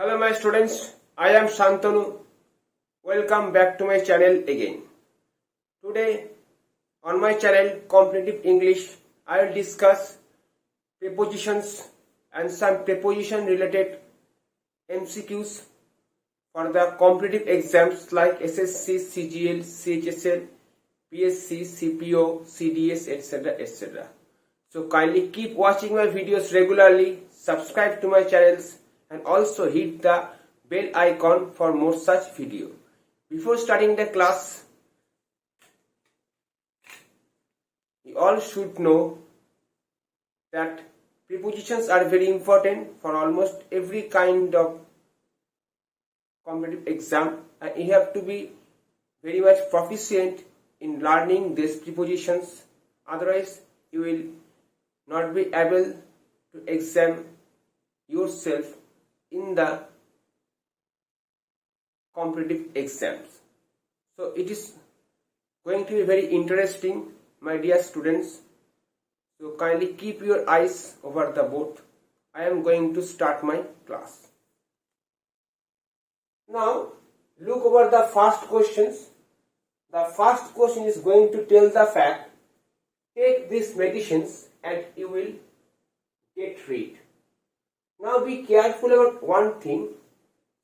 Hello my students, I am Santanu. Welcome back to my channel again. Today on my channel Competitive English, I will discuss prepositions and some preposition related MCQs for the competitive exams like SSC, CGL, CHSL, PSC, CPO, CDS, etc. etc. So kindly keep watching my videos regularly, subscribe to my channels and also hit the bell icon for more such video. Before starting the class, you all should know that prepositions are very important for almost every kind of competitive exam, and you have to be very much proficient in learning these prepositions, otherwise you will not be able to exam yourself in the competitive exams. So it is going to be very interesting, my dear students. So kindly keep your eyes over the board. I am going to start my class. Now look over the first questions. The first question is going to tell the fact, take these medicines and you will get rid. Now be careful about one thing.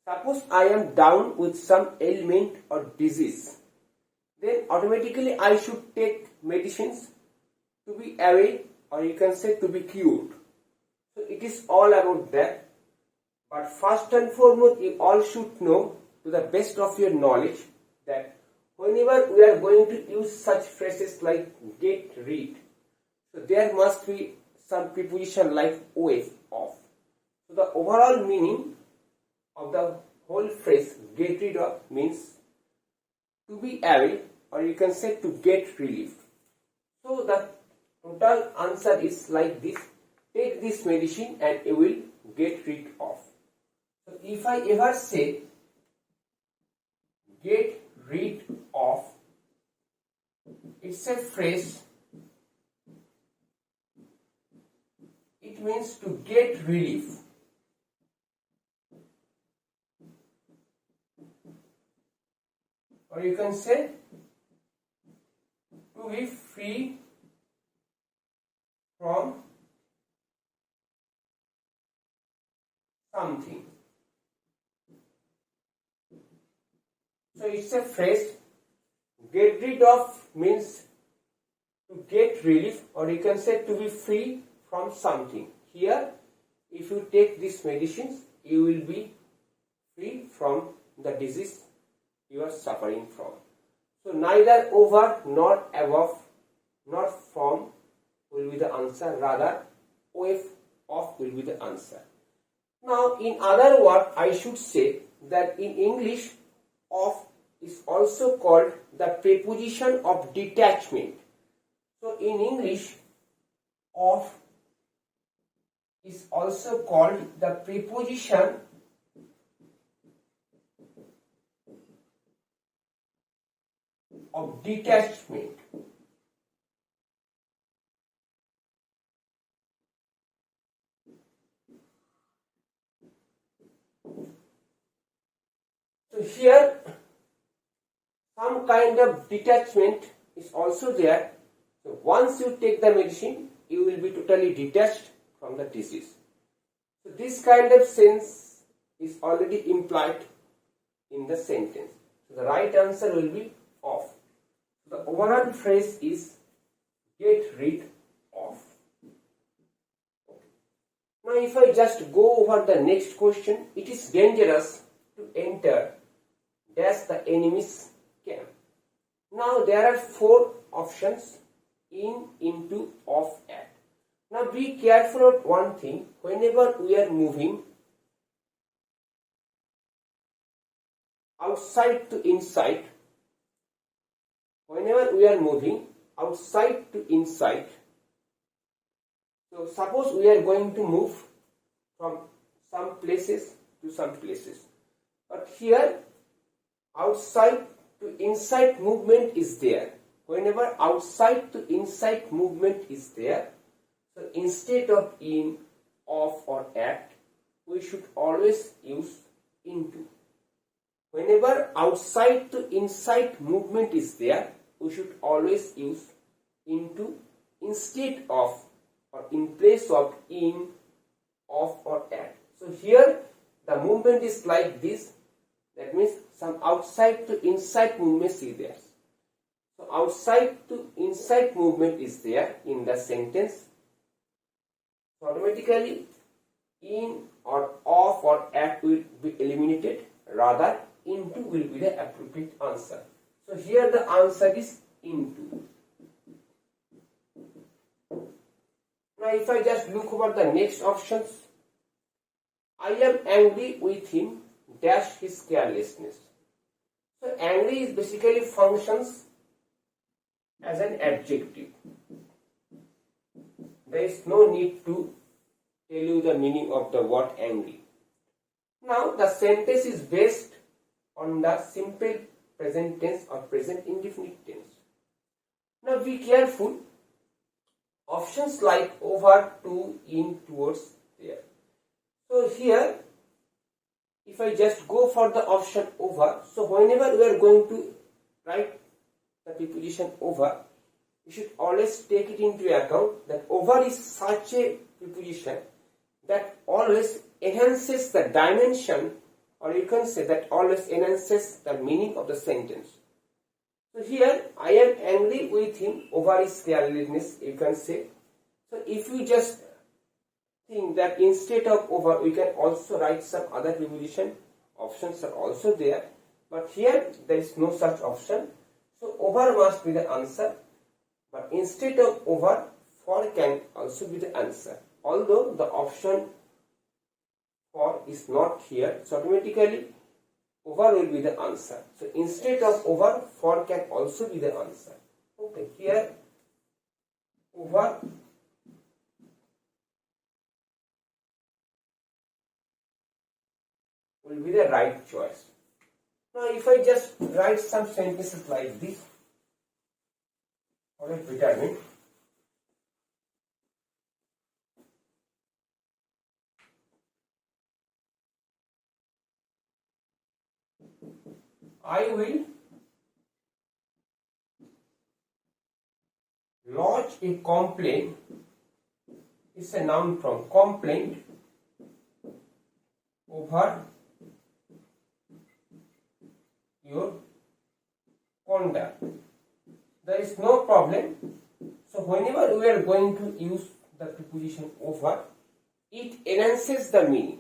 Suppose I am down with some ailment or disease, then automatically I should take medicines to be away, or you can say to be cured. So it is all about that. But first and foremost, you all should know to the best of your knowledge that whenever we are going to use such phrases like get rid, so there must be some preposition like with, of. So the overall meaning of the whole phrase get rid of means to be away, or you can say to get relief. So the total answer is like this: take this medicine and you will get rid of. So if I ever say get rid of, it's a phrase. It means to get relief. Or you can say to be free from something. So it's a phrase. Get rid of means to get relief, or you can say to be free from something. Here, if you take these medicines, you will be free from the disease you are suffering from. So neither over nor above nor from will be the answer, rather with, of will be the answer. Now in other words, I should say that in English, of is also called the preposition of detachment. So in English, of is also called the preposition of detachment. So here some kind of detachment is also there. So once you take the medicine, you will be totally detached from the disease. So this kind of sense is already implied in the sentence. So the right answer will be of. The overall phrase is get rid of. Now if I just go over the next question, it is dangerous to enter dash the enemy's camp. Now there are four options: in, into, off, at. Now be careful of one thing. Whenever we are moving outside to inside, whenever we are moving outside to inside, so suppose we are going to move from some places to some places, but here outside to inside movement is there. Whenever outside to inside movement is there, so instead of in, of or at, we should always use outside to inside movement is there, we should always use into instead of or in place of in, of or at. So here the movement is like this. That means some outside to inside movement is there. So outside to inside movement is there in the sentence. So automatically in or of or at will be eliminated. Rather into will be the appropriate answer. So here the answer is into. Now if I just look over the next options, I am angry with him dash his carelessness. So angry is basically functions as an adjective. There is no need to tell you the meaning of the word angry. Now the sentence is based on the simple present tense or present indefinite tense. Now be careful. Options like over, to, in, towards, there. So here, if I just go for the option over, so whenever we are going to write the preposition over, you should always take it into account that over is such a preposition that always enhances the dimension, or you can say that always enhances the meaning of the sentence. So here, I am angry with him over his carelessness, you can say. So if you just think that instead of over, we can also write some other preposition, options are also there. But here, there is no such option. So over must be the answer. But instead of over, for can also be the answer. Although the option for is not here, so automatically over will be the answer. So instead of over, for can also be the answer. Okay, here over will be the right choice. Now if I just write some sentences like this for a betterment, I will lodge a complaint. It's a noun form, complaint over your conduct. There is no problem. So whenever we are going to use the preposition over, it enhances the meaning.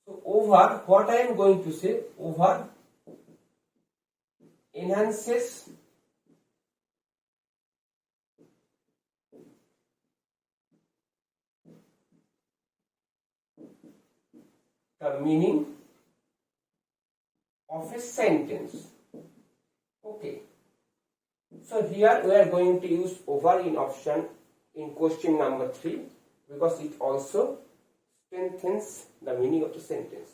So over, what I am going to say, over enhances the meaning of a sentence. Okay. So here we are going to use over in option in question number 3 because it also strengthens the meaning of the sentence.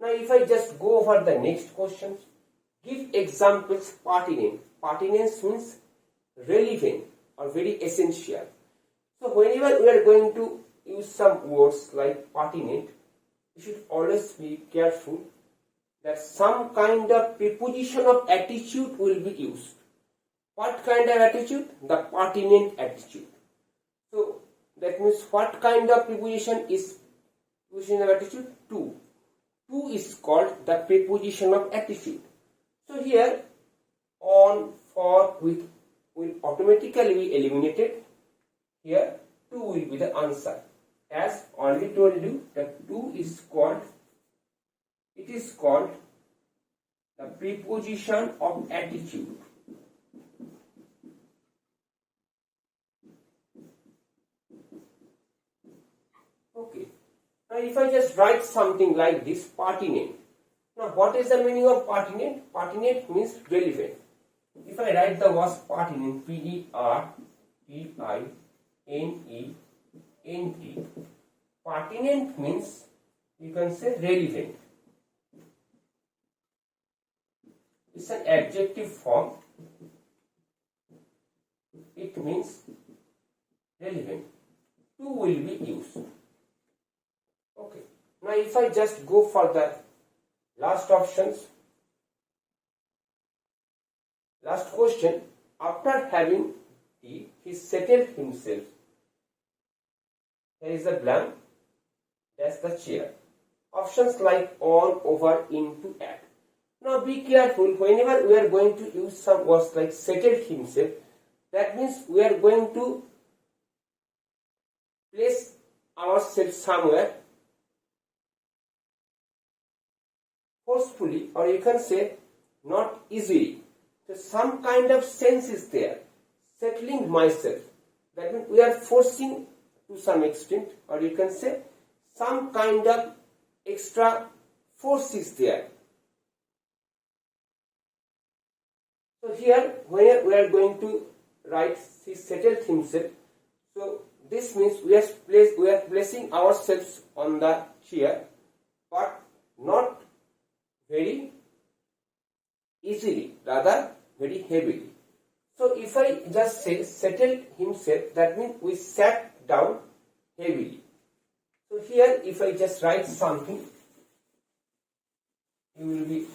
Now if I just go over the next questions, give examples pertinent. Pertinence means relevant or very essential. So whenever we are going to use some words like pertinent, you should always be careful that some kind of preposition of attitude will be used. What kind of attitude? The pertinent attitude. So that means what kind of preposition is preposition of attitude? To. To is called the preposition of attitude. So here on, for, with will automatically be eliminated. Here to will be the answer. As already told you, that to is called, it is called the preposition of attitude. Okay. Now if I just write something like this, pertinent. Now what is the meaning of pertinent? Pertinent means relevant. If I write the word pertinent, P-E-R-T-I-N-E-N-T, pertinent means, you can say, relevant. It's an adjective form. It means relevant. To will be used. Okay. Now if I just go for the last options, Last question. After having tea, he settled himself. Here is the blank. That's the chair. Options like on, over, into, at. Now be careful. Whenever we are going to use some words like settled himself, that means we are going to place ourselves somewhere forcefully, or you can say not easily. So some kind of sense is there. Settling myself. That means we are forcing to some extent, or you can say some kind of extra force is there. So here, when we are going to write he settled himself, so this means we are placing ourselves on the chair, but not very easily, rather very heavily. So if I just say settled himself, that means we sat down heavily. So here if I just write something, you will be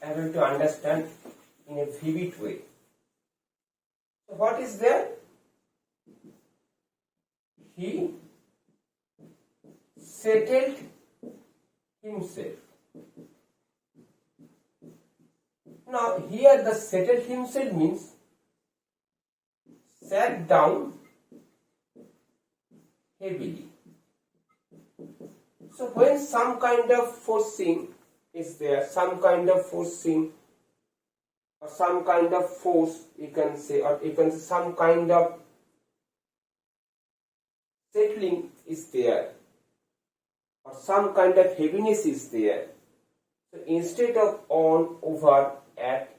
able to understand in a vivid way. So what is there? He settled himself. Now here the settled himself means sat down heavily. So when some kind of forcing is there, some kind of forcing or some kind of force, you can say, or you can say some kind of settling is there, or some kind of heaviness is there. So instead of on, over, at,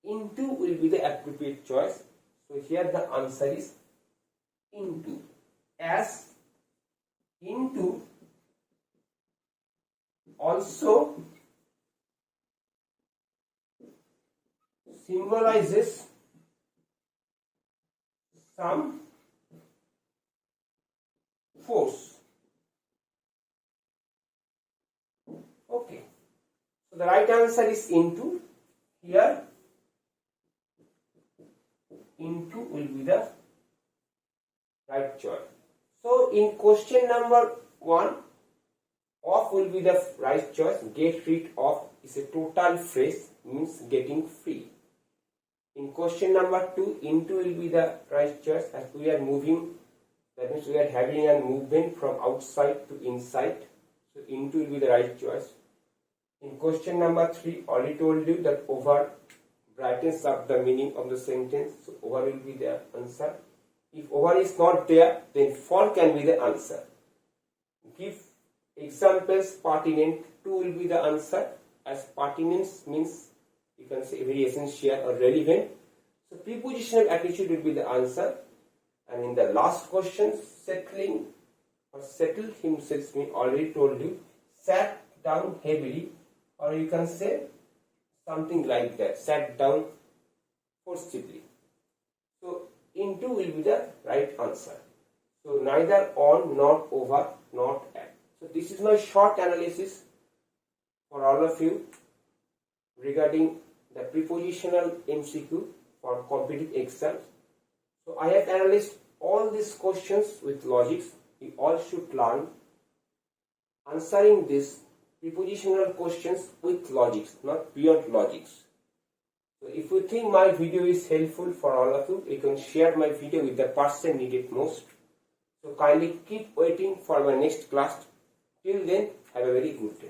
into will be the appropriate choice. So here the answer is into, as into also symbolizes some force. Okay. So the right answer is into. Here into will be the right choice. So in question number 1, off will be the right choice. Get rid of is a total phrase, means getting free. In question number 2, into will be the right choice, as we are moving, that means we are having a movement from outside to inside. So into will be the right choice. In question number 3, already told you that over brightens up the meaning of the sentence. So over will be the answer. If over is not there, then for can be the answer. Give examples pertinent to will be the answer, as pertinence means you can say very essential or relevant. So prepositional attitude will be the answer. And in the last question, settling or settled himself means already told you sat down heavily, or you can say something like that, sat down forcibly. So into will be the right answer. So neither on, not over, not at. So this is my short analysis for all of you regarding the prepositional MCQ for competitive exams. So I have analyzed all these questions with logics. We all should learn answering these prepositional questions with logics, not beyond logics. So if you think my video is helpful for all of you, you can share my video with the person needed most. So kindly keep waiting for my next class. Till then, have a very good day.